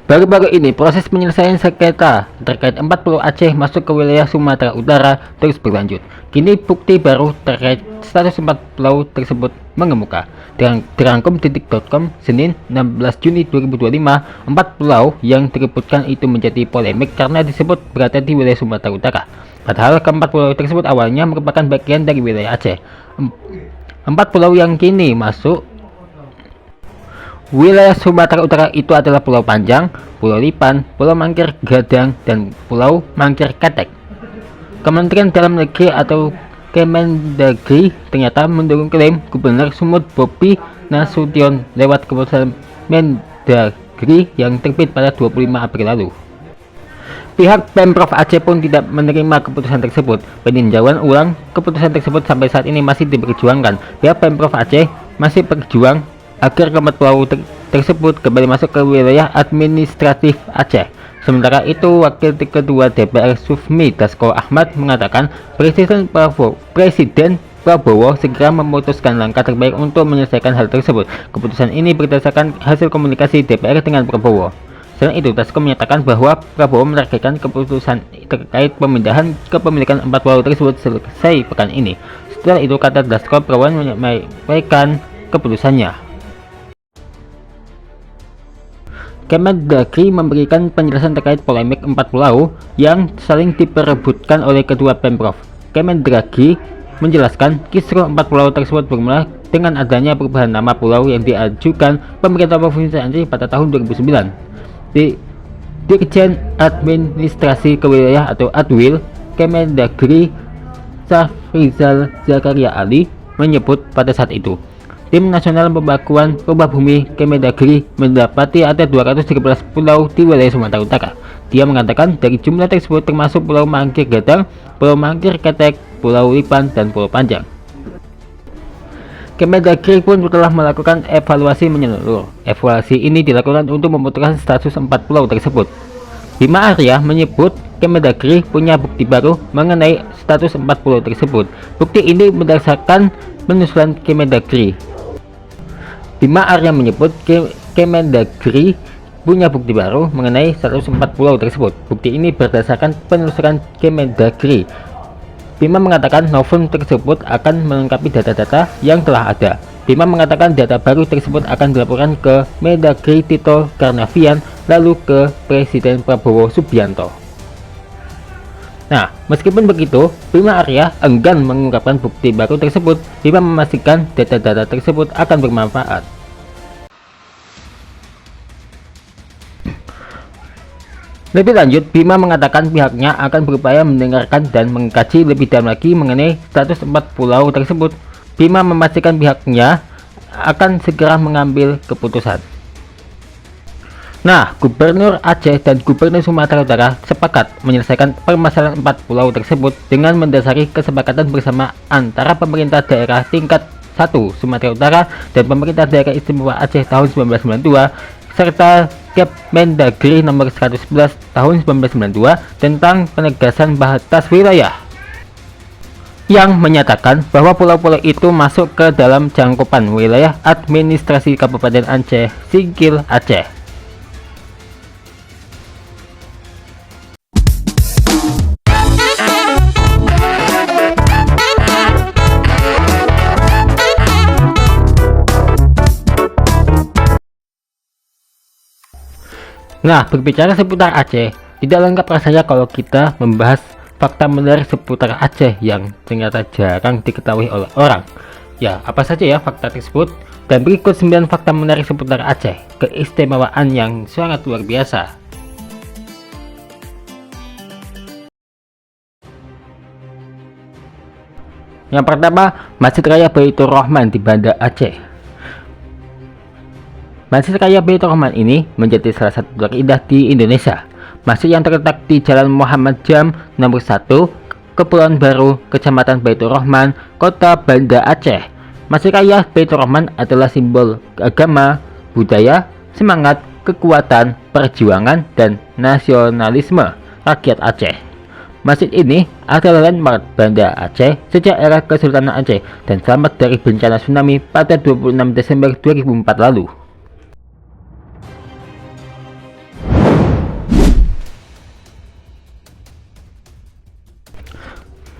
Baru-baru ini, proses penyelesaian sengketa terkait 4 pulau Aceh masuk ke wilayah Sumatera Utara terus berlanjut. Kini bukti baru terkait status 4 pulau tersebut mengemuka. Dirangkum detik.com Senin 16 Juni 2025, 4 pulau yang direbutkan itu menjadi polemik karena disebut berada di wilayah Sumatera Utara. Padahal keempat pulau tersebut awalnya merupakan bagian dari wilayah Aceh. 4 pulau yang kini masuk wilayah Sumatera Utara itu adalah Pulau Panjang, Pulau Lipan, Pulau Mangkir Gadang, dan Pulau Mangkir Ketek. Kementerian Dalam Negeri atau Kemendagri ternyata mendukung klaim Gubernur Sumut Bobi Nasution lewat keputusan Mendagri yang terbit pada 25 April lalu. Pihak Pemprov Aceh pun tidak menerima keputusan tersebut. Peninjauan ulang keputusan tersebut sampai saat ini masih diperjuangkan. Pihak Pemprov Aceh masih berjuang agar keempat pulau tersebut kembali masuk ke wilayah administratif Aceh. Sementara itu, Wakil Ketua DPR Sufmi Dasko Ahmad mengatakan Presiden Prabowo segera memutuskan langkah terbaik untuk menyelesaikan hal tersebut. Keputusan ini berdasarkan hasil komunikasi DPR dengan Prabowo. Selain itu, Dasko menyatakan bahwa Prabowo menargetkan keputusan terkait pemindahan kepemilikan 4 pulau tersebut selesai pekan ini. Setelah itu, kata Dasko, Prabowo menyampaikan keputusannya. Kemendagri memberikan penjelasan terkait polemik 4 pulau yang saling diperebutkan oleh kedua Pemprov. Kemendagri menjelaskan kisruh 4 pulau tersebut bermula dengan adanya perubahan nama pulau yang diajukan pemerintah Provinsi Aceh pada tahun 2009. Dirjen Administrasi Kewilayahan atau Adwil Kemendagri Safrizal Zakaria Ali menyebut pada saat itu Tim Nasional Pembakuan Rubah Bumi Kemendagri mendapati ada 213 pulau di wilayah Sumatera Utara. Dia mengatakan dari jumlah tersebut termasuk Pulau Mangkir Gadang, Pulau Mangkir Ketek, Pulau Lipan, dan Pulau Panjang. Kemendagri pun telah melakukan evaluasi menyeluruh. Evaluasi ini dilakukan untuk memutuskan status 4 pulau tersebut. Bima Arya menyebut Kemendagri punya bukti baru mengenai status 4 pulau tersebut. Bukti ini berdasarkan penelusuran Kemendagri. Bima Arya menyebut Kemendagri punya bukti baru mengenai status 4 pulau tersebut. Bukti ini berdasarkan penelusuran Kemendagri. Bima mengatakan novum tersebut akan melengkapi data-data yang telah ada. Bima mengatakan data baru tersebut akan dilaporkan ke Mendagri Tito Karnavian lalu ke Presiden Prabowo Subianto. Nah, meskipun begitu, Bima Arya enggan mengungkapkan bukti baru tersebut. Bima memastikan data-data tersebut akan bermanfaat. Lebih lanjut, Bima mengatakan pihaknya akan berupaya mendengarkan dan mengkaji lebih dalam lagi mengenai status 4 pulau tersebut. Bima memastikan pihaknya akan segera mengambil keputusan. Nah, Gubernur Aceh dan Gubernur Sumatera Utara sepakat menyelesaikan permasalahan 4 pulau tersebut dengan mendasari kesepakatan bersama antara pemerintah daerah tingkat 1 Sumatera Utara dan pemerintah daerah istimewa Aceh tahun 1992 serta Kemendagri nomor 111 tahun 1992 tentang penegasan batas wilayah yang menyatakan bahwa pulau-pulau itu masuk ke dalam cakupan wilayah administrasi Kabupaten Aceh Singkil Aceh. Nah, berbicara seputar Aceh, tidak lengkap rasanya kalau kita membahas fakta menarik seputar Aceh yang ternyata jarang diketahui oleh orang. Ya, apa saja ya fakta tersebut? Dan berikut 9 fakta menarik seputar Aceh, keistimewaan yang sangat luar biasa. Yang pertama, Masjid Raya Baitur Rahman di Banda Aceh. Masjid Raya Baitur Rahman ini menjadi salah satu terindah di Indonesia. Masjid yang terletak di Jalan Muhammad Jam nomor 1, Kepulauan Baru, Kecamatan Baitur Rahman, Kota Banda Aceh. Masjid Raya Baitur Rahman adalah simbol agama, budaya, semangat, kekuatan, perjuangan, dan nasionalisme rakyat Aceh. Masjid ini adalah landmark Banda Aceh sejak era Kesultanan Aceh dan selamat dari bencana tsunami pada 26 Desember 2004 lalu.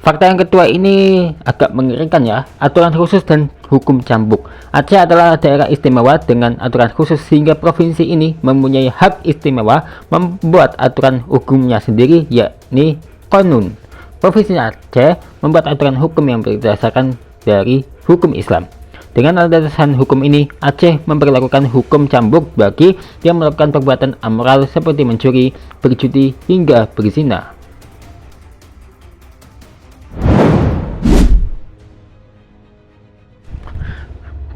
Fakta yang kedua ini agak mengerikan ya, aturan khusus dan hukum cambuk. Aceh adalah daerah istimewa dengan aturan khusus sehingga provinsi ini mempunyai hak istimewa membuat aturan hukumnya sendiri, yakni Qonun. Provinsi Aceh membuat aturan hukum yang berdasarkan dari hukum Islam. Dengan landasan hukum ini, Aceh memperlakukan hukum cambuk bagi yang melakukan perbuatan amoral seperti mencuri, berjudi, hingga berzina.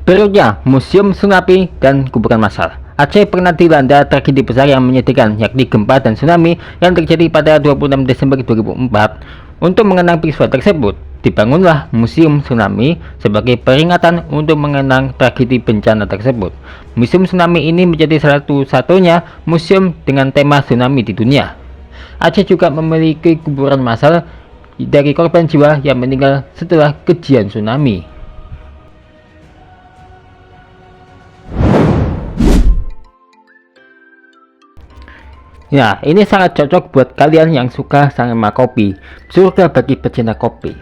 Berikutnya, Museum Tsunami dan Kuburan Massal. Aceh pernah dilanda tragedi besar yang menyedihkan, yakni gempa dan tsunami yang terjadi pada 26 Desember 2004. Untuk mengenang peristiwa tersebut, dibangunlah Museum Tsunami sebagai peringatan untuk mengenang tragedi bencana tersebut. Museum Tsunami ini menjadi satu-satunya museum dengan tema tsunami di dunia. Aceh juga memiliki kuburan massal dari korban jiwa yang meninggal setelah kejadian tsunami. Ya, ini sangat cocok buat kalian yang suka sama kopi. Surga bagi pecinta kopi.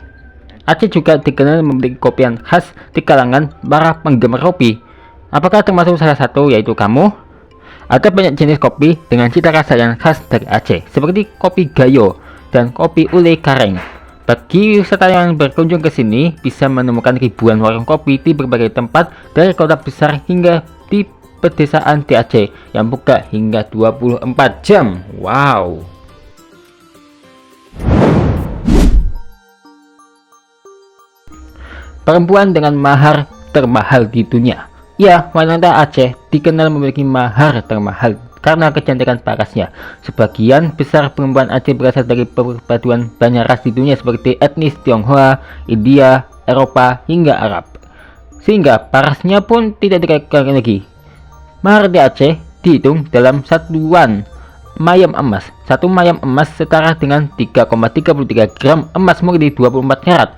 Aceh juga dikenal memiliki kopi yang khas di kalangan para penggemar kopi. Apakah termasuk salah satu yaitu kamu? Ada banyak jenis kopi dengan cita rasa yang khas dari Aceh, seperti kopi Gayo dan kopi Ule Kareng. Bagi wisatawan yang berkunjung ke sini, bisa menemukan ribuan warung kopi di berbagai tempat dari kota besar hingga di pedesaan di Aceh yang buka hingga 24 jam. Wow. Perempuan dengan mahar termahal di dunia. Ya, wanita Aceh dikenal memiliki mahar termahal karena kecantikan parasnya. Sebagian besar perempuan Aceh berasal dari perpaduan banyak ras di dunia seperti etnis Tionghoa, India, Eropa, hingga Arab. Sehingga parasnya pun tidak diragukan lagi. Mahar di Aceh dihitung dalam satuan mayam emas. Satu mayam emas setara dengan 3,33 gram emas murni 24 karat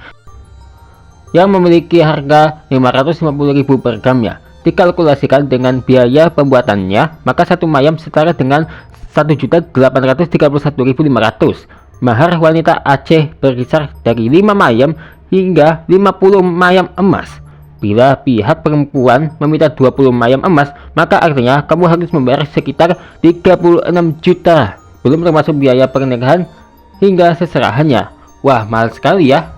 yang memiliki harga 550.000 per gramnya. Dikalkulasikan dengan biaya pembuatannya, maka satu mayam setara dengan 1.831.500. Mahar wanita Aceh berkisar dari 5 mayam hingga 50 mayam emas. Bila pihak perempuan meminta 20 mayam emas, maka artinya kamu harus membayar sekitar 36 juta, belum termasuk biaya pernikahan hingga seserahannya. Wah, mahal sekali ya.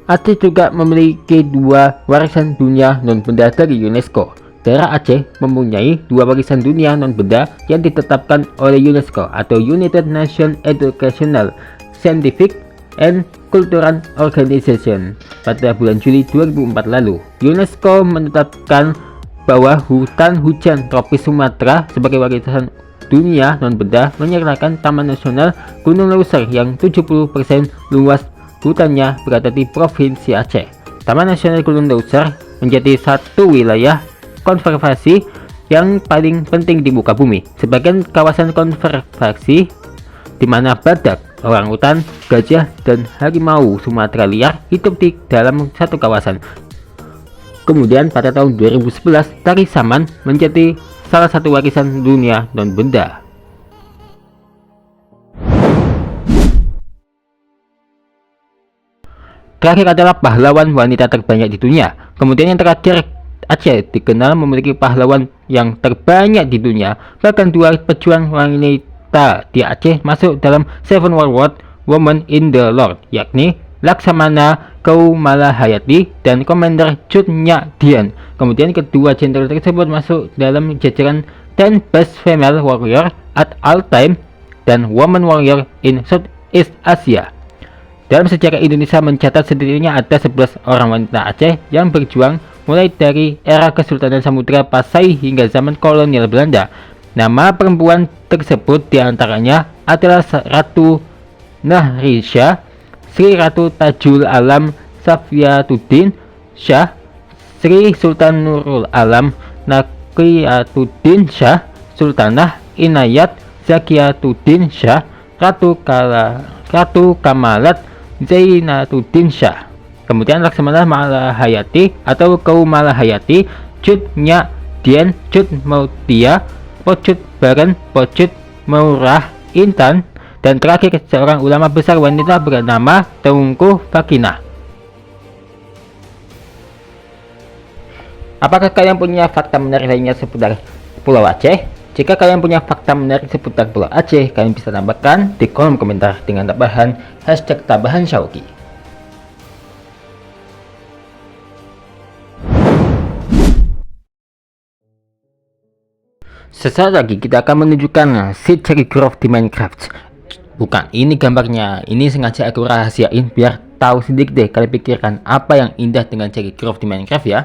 Aceh juga memiliki 2 warisan dunia non-benda dari UNESCO. Daerah Aceh mempunyai 2 warisan dunia non-benda yang ditetapkan oleh UNESCO atau United Nations Educational, Scientific and Cultural Organization pada bulan Juli 2004 lalu. UNESCO menetapkan bahwa hutan hujan tropis Sumatera sebagai warisan dunia non-benda, menyertakan Taman Nasional Gunung Leuser yang 70% luas hutannya berada di Provinsi Aceh. Taman Nasional Gunung Leuser menjadi satu wilayah konservasi yang paling penting di muka bumi. Sebagian kawasan konservasi di mana badak, orangutan, gajah, dan harimau Sumatera liar hidup di dalam satu kawasan. Kemudian pada tahun 2011, Tari Saman menjadi salah satu warisan dunia non-benda. Terakhir adalah pahlawan wanita terbanyak di dunia. Kemudian yang terakhir, Aceh dikenal memiliki pahlawan yang terbanyak di dunia. Bahkan 2 pejuang wanita di Aceh masuk dalam 7 World Women in the Lord, yakni Laksamana Kaumalahayati dan Komander Cut Nyak Dien. Kemudian kedua jenderal tersebut masuk dalam jajaran 10 Best Female Warrior at all time dan Woman Warrior in Southeast Asia. Dalam sejarah Indonesia mencatat setidaknya ada 11 orang wanita Aceh yang berjuang mulai dari era Kesultanan Samudra Pasai hingga zaman kolonial Belanda. Nama perempuan tersebut diantaranya adalah Ratu Nahrisya, Sri Ratu Tajul Alam Safiyatuddin Shah, Sri Sultan Nurul Alam Naqiyatuddin Shah, Sultanah Inayat Zakiyatuddin Shah, Ratu Kamalat Zainatuddin Shah. Kemudian Laksamana Malahayati atau Kaumalahayati, Cut Nyak Dien, Cut Mautia, Pocut Baren, Pocut Maurah, Intan, dan terakhir seorang ulama besar wanita bernama Teungku Vakina. Apakah kalian punya fakta menarik lainnya seputar Pulau Aceh? Jika kalian punya fakta menarik seputar Pulau Aceh, kalian bisa tambahkan di kolom komentar dengan tambahan #tambahan_Syauqi. Sesaat lagi kita akan menunjukkan si Cherry Grove di Minecraft. Bukan, ini gambarnya. Ini sengaja aku rahasiain biar tahu sedikit deh kalian pikirkan apa yang indah dengan Cherry Grove di Minecraft ya.